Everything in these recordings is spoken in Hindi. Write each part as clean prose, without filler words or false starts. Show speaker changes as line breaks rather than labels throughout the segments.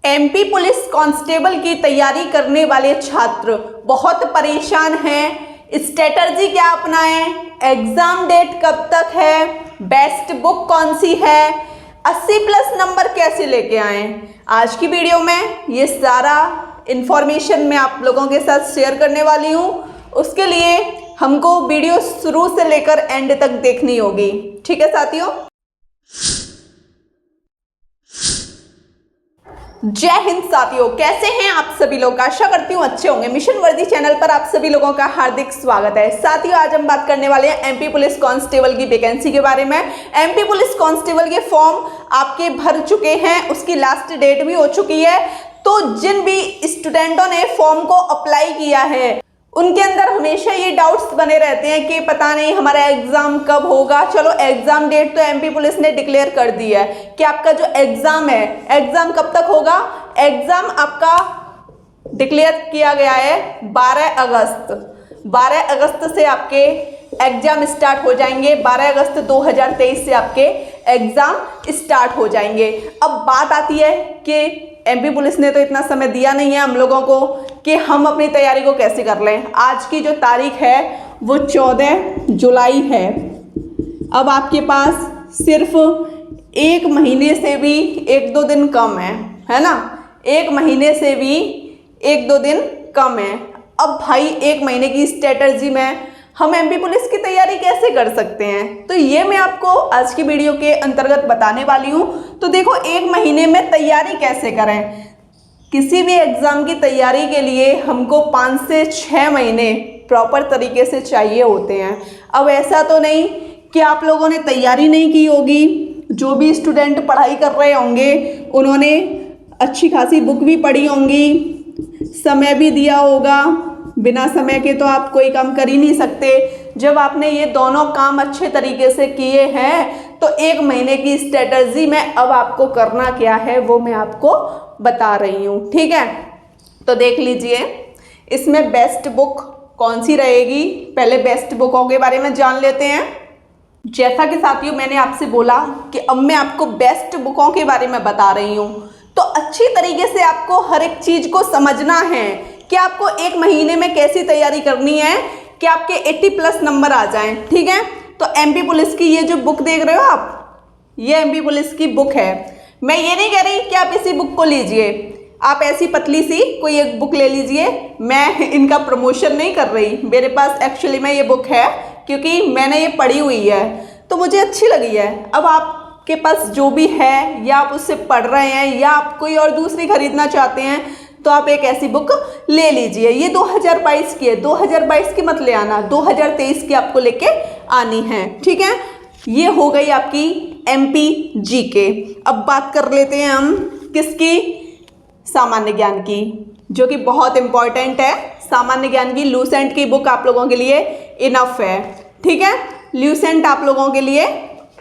एमपी पुलिस कांस्टेबल की तैयारी करने वाले छात्र बहुत परेशान हैं। स्ट्रेटजी क्या अपनाएं, एग्जाम डेट कब तक है, बेस्ट बुक कौन सी है, 80+ नंबर कैसे लेके आएं। आज की वीडियो में ये सारा इंफॉर्मेशन मैं आप लोगों के साथ शेयर करने वाली हूँ। उसके लिए हमको वीडियो शुरू से लेकर एंड तक देखनी होगी। ठीक है साथियों, जय हिंद साथियों, कैसे हैं आप सभी लोग। आशा करती हूँ अच्छे होंगे। मिशन वर्दी चैनल पर आप सभी लोगों का हार्दिक स्वागत है। साथियों, आज हम बात करने वाले हैं एमपी पुलिस कांस्टेबल की वैकेंसी के बारे में। एमपी पुलिस कांस्टेबल के फॉर्म आपके भर चुके हैं, उसकी लास्ट डेट भी हो चुकी है। तो जिन भी स्टूडेंटों ने फॉर्म को अप्लाई किया है उनके अंदर हमेशा ये डाउट्स बने रहते हैं कि पता नहीं हमारा एग्जाम कब होगा। चलो, एग्जाम डेट तो एमपी पुलिस ने डिक्लेयर कर दी है कि आपका जो एग्जाम है, एग्जाम कब तक होगा। एग्जाम आपका डिक्लेयर किया गया है 12 अगस्त। 12 अगस्त से आपके एग्जाम स्टार्ट हो जाएंगे। 12 अगस्त 2023 से आपके एग्जाम स्टार्ट हो जाएंगे। अब बात आती है कि एमपी पुलिस ने तो इतना समय दिया नहीं है हम लोगों को कि हम अपनी तैयारी को कैसे कर लें। आज की जो तारीख है वो 14 जुलाई है। अब आपके पास सिर्फ एक महीने से भी 1-2 दिन कम है ना। एक महीने से भी 1-2 दिन कम है। अब भाई, एक महीने की स्ट्रेटजी में हम एमपी पुलिस की तैयारी कैसे कर सकते हैं, तो ये मैं आपको आज की वीडियो के अंतर्गत बताने वाली हूँ। तो देखो, एक महीने में तैयारी कैसे करें। किसी भी एग्ज़ाम की तैयारी के लिए हमको 5 से 6 महीने प्रॉपर तरीके से चाहिए होते हैं। अब ऐसा तो नहीं कि आप लोगों ने तैयारी नहीं की होगी। जो भी स्टूडेंट पढ़ाई कर रहे होंगे उन्होंने अच्छी खासी बुक भी पढ़ी होंगी, समय भी दिया होगा। बिना समय के तो आप कोई काम कर ही नहीं सकते। जब आपने ये दोनों काम अच्छे तरीके से किए हैं तो एक महीने की स्ट्रेटजी में अब आपको करना क्या है वो मैं आपको बता रही हूँ। ठीक है, तो देख लीजिए, इसमें बेस्ट बुक कौन सी रहेगी। पहले बेस्ट बुकों के बारे में जान लेते हैं। जैसा कि साथियों मैंने आपसे बोला कि अब मैं आपको बेस्ट बुकों के बारे में बता रही हूँ, तो अच्छी तरीके से आपको हर एक चीज़ को समझना है कि आपको एक महीने में कैसी तैयारी करनी है कि आपके 80+ नंबर आ जाएं। ठीक है, तो एमपी पुलिस की ये जो बुक देख रहे हो आप, ये एमपी पुलिस की बुक है। मैं ये नहीं कह रही कि आप इसी बुक को लीजिए, आप ऐसी पतली सी कोई एक बुक ले लीजिए। मैं इनका प्रमोशन नहीं कर रही, मेरे पास एक्चुअली में ये बुक है क्योंकि मैंने ये पढ़ी हुई है तो मुझे अच्छी लगी है। अब आपके पास जो भी है, या आप उससे पढ़ रहे हैं या आप कोई और दूसरी खरीदना चाहते हैं, तो आप एक ऐसी बुक ले लीजिए। ये 2022 की है, 2022 की मत ले आना, 2023 की आपको लेके आनी है। ठीक है, ये हो गई आपकी एमपी जीके। अब बात कर लेते हैं हम किसकी, सामान्य ज्ञान की, जो कि बहुत इंपॉर्टेंट है। सामान्य ज्ञान की लूसेंट की बुक आप लोगों के लिए इनफ है। ठीक है, लूसेंट आप लोगों के लिए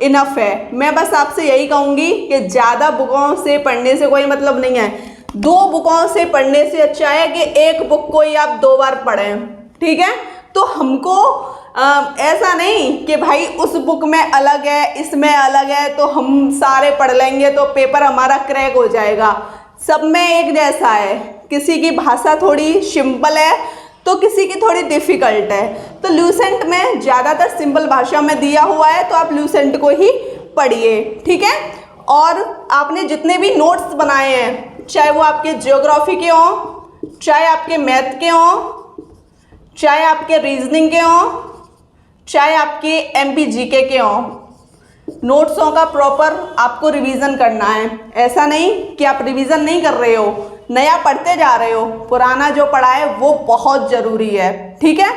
इनफ है। मैं बस आपसे यही कहूँगी कि ज़्यादा बुकों से पढ़ने से कोई मतलब नहीं है। 2 बुकों से पढ़ने से अच्छा है कि एक बुक को ही आप 2 बार पढ़ें। ठीक है, तो हमको ऐसा नहीं कि भाई उस बुक में अलग है इसमें अलग है तो हम सारे पढ़ लेंगे तो पेपर हमारा क्रैक हो जाएगा। सब में एक जैसा है। किसी की भाषा थोड़ी सिंपल है तो किसी की थोड़ी डिफ़िकल्ट है। तो लूसेंट में ज़्यादातर सिंपल भाषा में दिया हुआ है तो आप लूसेंट को ही पढ़िए। ठीक है, और आपने जितने भी नोट्स बनाए हैं, चाहे वो आपके ज्योग्राफी के हों, चाहे आपके मैथ के हों, चाहे आपके रीजनिंग के हों, चाहे आपके एमपी जीके के हों, नोट्सों का प्रॉपर आपको रिवीजन करना है। ऐसा नहीं कि आप रिवीजन नहीं कर रहे हो, नया पढ़ते जा रहे हो। पुराना जो पढ़ा है वो बहुत ज़रूरी है। ठीक है,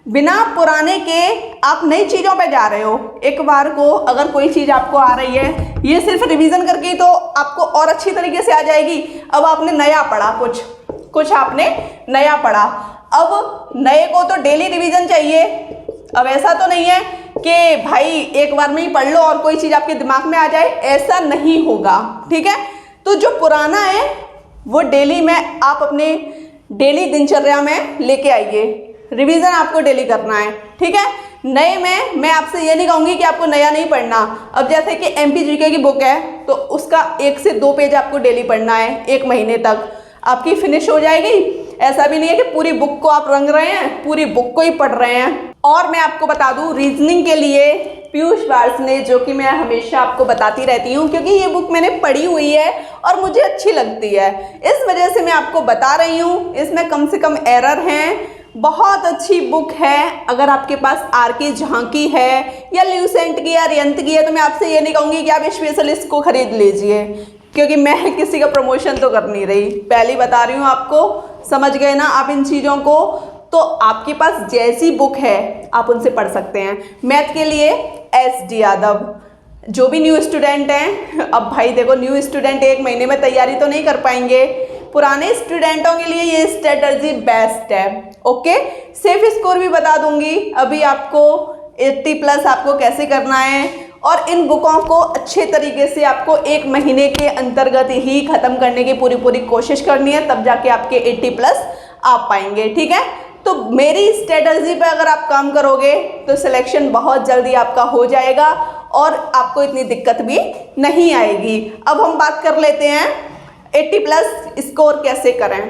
बिना पुराने के आप नई चीज़ों पे जा रहे हो। एक बार को अगर कोई चीज़ आपको आ रही है, ये सिर्फ रिवीजन करके तो आपको और अच्छी तरीके से आ जाएगी। अब आपने नया पढ़ा, कुछ आपने नया पढ़ा, अब नए को तो डेली रिवीजन चाहिए। अब ऐसा तो नहीं है कि भाई एक बार में ही पढ़ लो और कोई चीज़ आपके दिमाग में आ जाए, ऐसा नहीं होगा। ठीक है, तो जो पुराना है वो डेली में आप अपने डेली दिनचर्या में लेके आइए। रिवीजन आपको डेली करना है। ठीक है, नए में मैं आपसे ये नहीं कहूँगी कि आपको नया नहीं पढ़ना। अब जैसे कि एमपी जीके की बुक है तो उसका 1 से 2 पेज आपको डेली पढ़ना है, 1 महीने तक आपकी फिनिश हो जाएगी। ऐसा भी नहीं है कि पूरी बुक को आप रंग रहे हैं, पूरी बुक को ही पढ़ रहे हैं। और मैं आपको बता दूं, रीजनिंग के लिए पीयूष वार्ष्णेय, जो कि मैं हमेशा आपको बताती रहती हूँ क्योंकि ये बुक मैंने पढ़ी हुई है और मुझे अच्छी लगती है, इस वजह से मैं आपको बता रही हूँ। इसमें कम से कम एरर हैं, बहुत अच्छी बुक है। अगर आपके पास आर के झांकी है या ल्यूसेंट की या रियंत की है तो मैं आपसे ये नहीं कहूँगी कि आप स्पेशलिस्ट को खरीद लीजिए, क्योंकि मैं किसी का प्रमोशन तो कर नहीं रही, पहले बता रही हूँ आपको। समझ गए ना आप इन चीज़ों को? तो आपके पास जैसी बुक है आप उनसे पढ़ सकते हैं। मैथ के लिए SD यादव, जो भी न्यू स्टूडेंट हैं, अब भाई देखो न्यू स्टूडेंट 1 महीने में तैयारी तो नहीं कर पाएंगे, पुराने स्टूडेंटों के लिए ये स्ट्रेटजी बेस्ट है। ओके, सेफ स्कोर भी बता दूंगी अभी आपको, 80+ आपको कैसे करना है, और इन बुकों को अच्छे तरीके से आपको 1 महीने के अंतर्गत ही ख़त्म करने की पूरी कोशिश करनी है, तब जाके आपके 80+ आ पाएंगे। ठीक है, तो मेरी स्ट्रेटजी पे अगर आप काम करोगे तो सिलेक्शन बहुत जल्दी आपका हो जाएगा और आपको इतनी दिक्कत भी नहीं आएगी। अब हम बात कर लेते हैं 80+ स्कोर कैसे करें।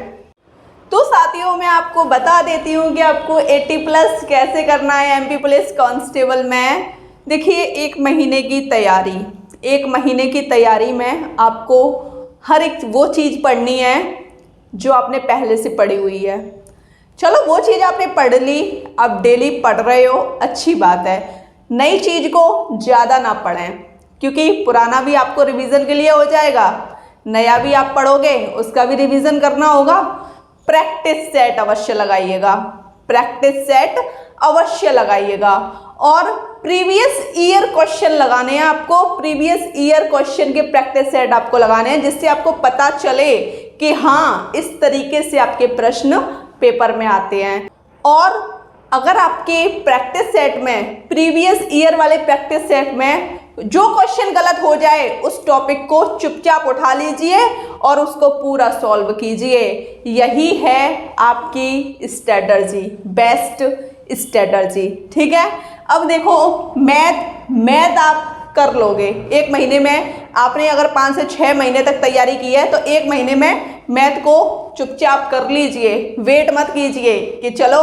तो साथियों मैं आपको बता देती हूँ कि आपको 80+ कैसे करना है एमपी पुलिस कांस्टेबल में। देखिए, 1 महीने की तैयारी, 1 महीने की तैयारी में आपको हर एक वो चीज़ पढ़नी है जो आपने पहले से पढ़ी हुई है। चलो वो चीज़ आपने पढ़ ली, आप डेली पढ़ रहे हो, अच्छी बात है। नई चीज़ को ज़्यादा ना पढ़ें क्योंकि पुराना भी आपको रिवीजन के लिए हो जाएगा, नया भी आप पढ़ोगे उसका भी रिवीजन करना होगा। प्रैक्टिस सेट अवश्य लगाइएगा, प्रैक्टिस सेट अवश्य लगाइएगा। और प्रीवियस ईयर क्वेश्चन लगाने हैं आपको, प्रीवियस ईयर क्वेश्चन के प्रैक्टिस सेट आपको लगाने हैं, जिससे आपको पता चले कि हाँ इस तरीके से आपके प्रश्न पेपर में आते हैं। और अगर आपके प्रैक्टिस सेट में, प्रीवियस ईयर वाले प्रैक्टिस सेट में जो क्वेश्चन गलत हो जाए उस टॉपिक को चुपचाप उठा लीजिए और उसको पूरा सॉल्व कीजिए। यही है आपकी स्ट्रेटजी, बेस्ट स्ट्रेटजी। ठीक है, अब देखो मैथ आप कर लोगे 1 महीने में। आपने अगर 5 से 6 महीने तक तैयारी की है तो 1 महीने में मैथ को चुपचाप कर लीजिए। वेट मत कीजिए कि चलो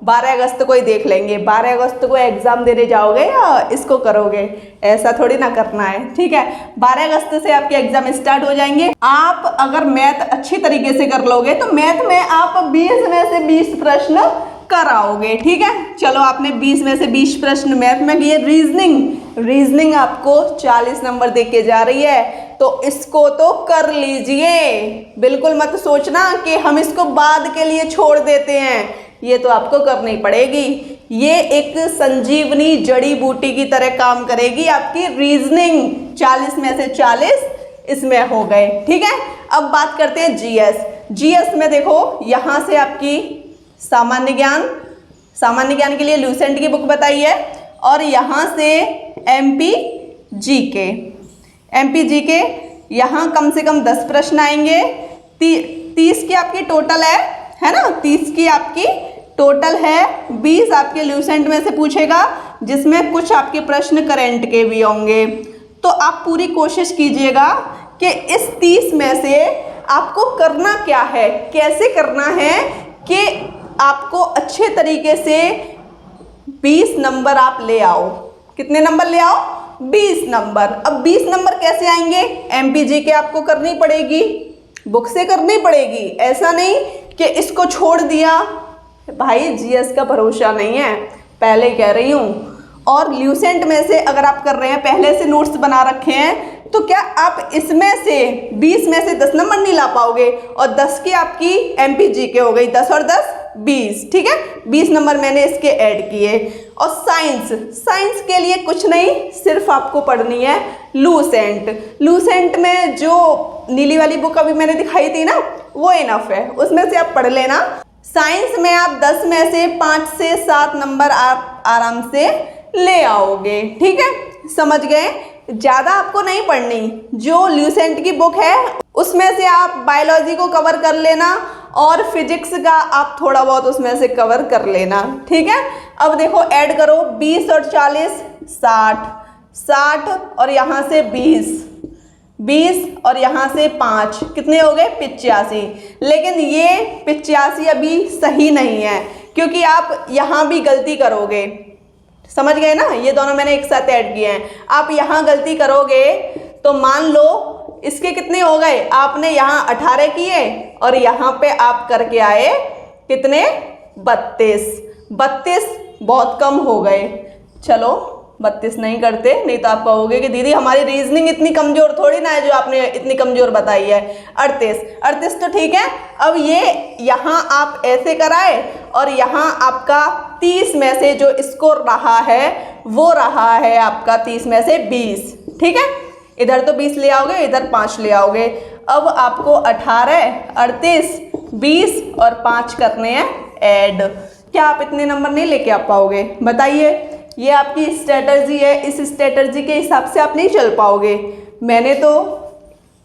12 अगस्त को ही देख लेंगे, 12 अगस्त को एग्ज़ाम देने जाओगे या इसको करोगे, ऐसा थोड़ी ना करना है। ठीक है, 12 अगस्त से आपके एग्ज़ाम स्टार्ट हो जाएंगे। आप अगर मैथ अच्छी तरीके से कर लोगे तो मैथ में आप 20 में से 20 प्रश्न कराओगे। ठीक है, चलो आपने 20 में से 20 प्रश्न मैथ में किए। रीजनिंग आपको 40 नंबर दे के जा रही है तो इसको तो कर लीजिए। बिल्कुल मत सोचना कि हम इसको बाद के लिए छोड़ देते हैं, ये तो आपको करनी पड़ेगी। ये एक संजीवनी जड़ी बूटी की तरह काम करेगी आपकी रीजनिंग। 40 में से 40 इसमें हो गए। ठीक है, अब बात करते हैं जीएस में। देखो यहाँ से आपकी सामान्य ज्ञान के लिए ल्यूसेंट की बुक बताई है, और यहाँ से एमपी जीके यहाँ कम से कम 10 प्रश्न आएंगे। 30 की आपकी टोटल है ना, 30 की आपकी टोटल है। 20 आपके ल्यूसेंट में से पूछेगा, जिसमें कुछ आपके प्रश्न करंट के भी होंगे। तो आप पूरी कोशिश कीजिएगा कि इस 30 में से आपको करना क्या है, कैसे करना है कि आपको अच्छे तरीके से 20 नंबर आप ले आओ। कितने नंबर ले आओ? 20 नंबर। अब 20 नंबर कैसे आएंगे? एमपी के आपको करनी पड़ेगी, बुक से करनी पड़ेगी। ऐसा नहीं कि इसको छोड़ दिया, भाई जीएस का भरोसा नहीं है, पहले कह रही हूँ। और ल्यूसेंट में से अगर आप कर रहे हैं, पहले से नोट्स बना रखे हैं, तो क्या आप इसमें से 20 में से 10 नंबर नहीं ला पाओगे? और 10 की आपकी एमपी जीके हो गई, 10 और 10 20। ठीक है, 20 नंबर मैंने इसके ऐड किए। और साइंस के लिए कुछ नहीं, सिर्फ आपको पढ़नी है लूसेंट में जो नीली वाली बुक अभी मैंने दिखाई थी ना, वो इनफ है, उसमें से आप पढ़ लेना। साइंस में आप 10 में से 5 से 7 नंबर आप आराम से ले आओगे। ठीक है, समझ गए? ज़्यादा आपको नहीं पढ़नी। जो ल्यूसेंट की बुक है उसमें से आप बायोलॉजी को कवर कर लेना और फिजिक्स का आप थोड़ा बहुत उसमें से कवर कर लेना, ठीक है। अब देखो ऐड करो 20 और 40 60, 60 और यहाँ से 20, 20 और यहाँ से 5 कितने हो गए 85। लेकिन ये 85 अभी सही नहीं है क्योंकि आप यहाँ भी गलती करोगे, समझ गए ना, ये दोनों मैंने एक साथ ऐड किए हैं। आप यहाँ गलती करोगे तो मान लो इसके कितने हो गए, आपने यहाँ 18 किए और यहाँ पे आप करके आए कितने 32, 32 बहुत कम हो गए। चलो 32 नहीं करते, नहीं तो आप कहोगे कि दीदी हमारी रीजनिंग इतनी कमजोर थोड़ी ना है जो आपने इतनी कमजोर बताई है। 38, 38 तो ठीक है। अब ये यहाँ आप ऐसे कराए और यहाँ आपका 30 में से जो स्कोर रहा है वो रहा है आपका 30 में से 20, ठीक है। इधर तो 20 ले आओगे, इधर 5 ले आओगे। अब आपको 18, 38, 20 और 5 करने हैं ऐड। क्या आप इतने नंबर नहीं लेके आ पाओगे, बताइए। ये आपकी स्ट्रेटजी है, इस स्ट्रेटजी के हिसाब से आप नहीं चल पाओगे। मैंने तो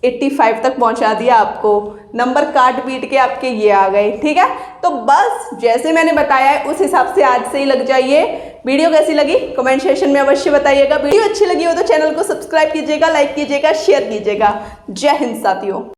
85 तक पहुंचा दिया आपको, नंबर काट पीट के आपके ये आ गए, ठीक है। तो बस जैसे मैंने बताया है उस हिसाब से आज से ही लग जाइए। वीडियो कैसी लगी कमेंट सेक्शन में अवश्य बताइएगा। वीडियो अच्छी लगी हो तो चैनल को सब्सक्राइब कीजिएगा, लाइक कीजिएगा, शेयर कीजिएगा। जय हिंद साथियों।